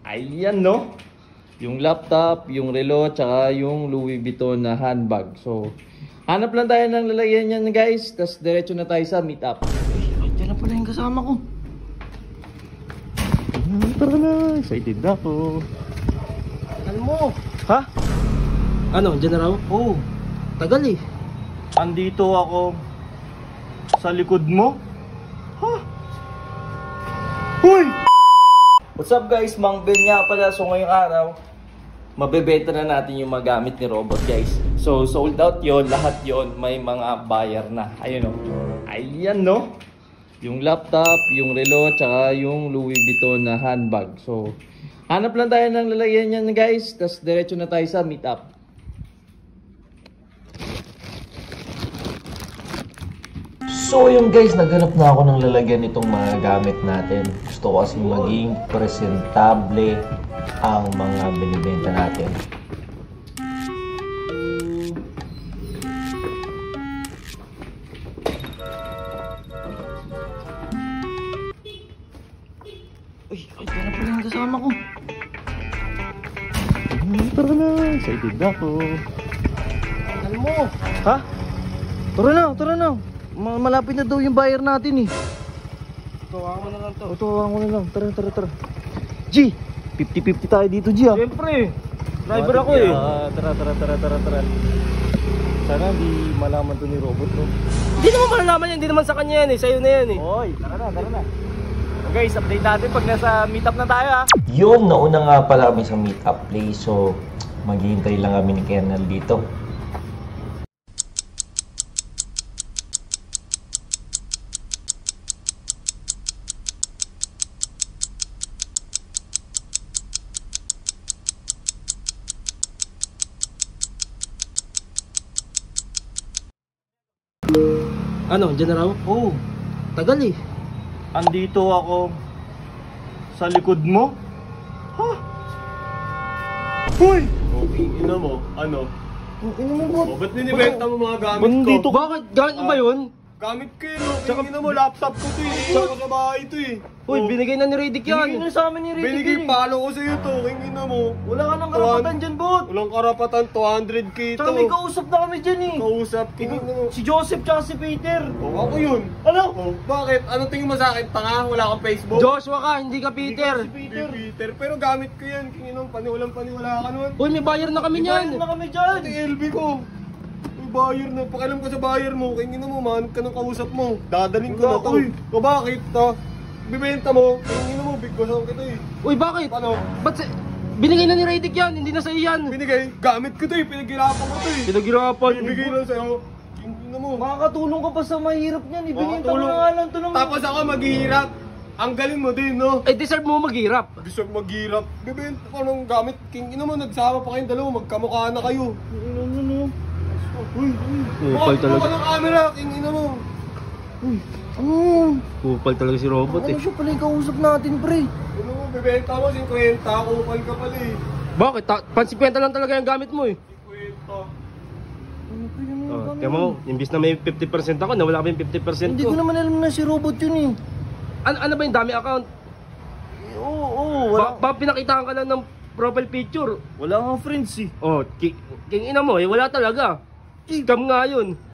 Ayan no, yung laptop, yung relo, tsaka yung Louis Vuitton na handbag. So, hanap lang tayo ng lalagyan yan guys, tapos diretso na tayo sa meetup. Ay, dyan na pala yung kasama ko. Tara na, excited na ako. Ano mo? Ha? Ano, dyan na raw? Oo. Tagal eh. Andito ako sa likod mo. Ha? Hoy! What's up guys, Mang Ben nga pala. So ngayong araw, mabebenta na natin yung mga gamit ni Robot guys. So sold out yon, lahat yon, may mga buyer na. Ayun o. Ayan no. Yung laptop, yung relo, tsaka yung Louis Vuitton na handbag. So hanap lang tayo ng lalagyan yan guys, tapos diretso na tayo sa meetup. So yung guys, naghanap na ako ng lalagyan nitong mga gamit natin. Gusto ko kasi maging presentable ang mga binibenta natin. Uy, kaya na pala yung kasama ko. Tara na, excited na ako. Ano mo? Ha? Tara na. Malapit na daw yung buyer natin eh. Tuwa mo na lang to. Tuwaan ko na lang. Tara. G, 50-50 tayo dito G ah. Siyempre, driver ako eh. Tara. Sana di malaman to ni Robot no. Hindi naman malalaman yan, hindi naman sa kanya yan eh. Sa'yo na yan eh. Hoy, tara na. So guys, update natin pag nasa meetup na tayo ha. Yung nauna nga pala kami sa meetup place, so maghihintay lang kami ni Kernel dito. Ano, dyan na raw? Oo. Tagal eh. Andito ako sa likod mo. Ha? Hoy! Okay, ina mo. Ano? Ino mo O, ba't ninibenta mo mga gamit ko? dito? Bakit? Gamit ba yun? Gamit ko yun, oh. Ina mo, laptop ko to eh. Tsaka sa bahay to eh. Uy, Oh. binigay na ni Redick yan. Binigay na sa amin ni Binigay palo ko sa'yo to, ina mo. Wala ka ng karapatan dyan, bot. Walang karapatan, 200k to. Tsaka may kausap na kami dyan eh. Kausap, ina mo. Si Joseph tsaka si Peter. Oh, ako yun. Ano? Oh, bakit? Anong tingin mo sa akin? Tanga? Wala kang Facebook? Joshua ka, hindi ka Peter. Hindi Peter. Pero gamit ko yan. Kinginong paniwala ka naman. Uy, may buyer na kami niyan. Bayar na kami dyan. Ito LB ko. May buyer na. Pakialam ka sa buyer mo. Kingin mo, manap ka ng kausap mo. Dadaling ko na to. O bakit? Bibenta mo. Kingin mo, big boss kita eh. Uy, bakit? Ano? Ba't binigay na ni Redick yan, hindi na sa'yo yan. Binigay. Gamit ko to eh. Pinaghirapan ko to eh. Pinaghirapan. Bibigay lang sa'yo. Kingin mo. Makakatulong ka pa sa mahirap niyan. Ibigay ka Makakatulong. nga lang to ng... Tapos ako maghihirap. Ang galing mo din, no? Eh, deserve mo maghirap. Deserve maghirap. Bibenta ko ng gamit. Kingin mo, nagsama pa kayong dalawa. Magkamukha na kayo. Ano? Uy. Kupal talaga. Buka ng camera. Kingin mo. Kupal talaga si Robot eh. Ano siya pala yung kausap natin, pre? Ano mo, bibenta mo, 50. Kupal ka pala eh. Bakit? Pan-50 lang talaga yung gamit mo eh. 50. Kaya mo, imbis na may 50% ako, nawala pa yung 50% Hindi ko naman alam na si Robot yun eh. Ano ba yung dami account? Oo, Ba pinakitahan ka lang ng profile picture? wala nga friends eh. Oh, king ina mo eh, wala talaga. Scam nga yun.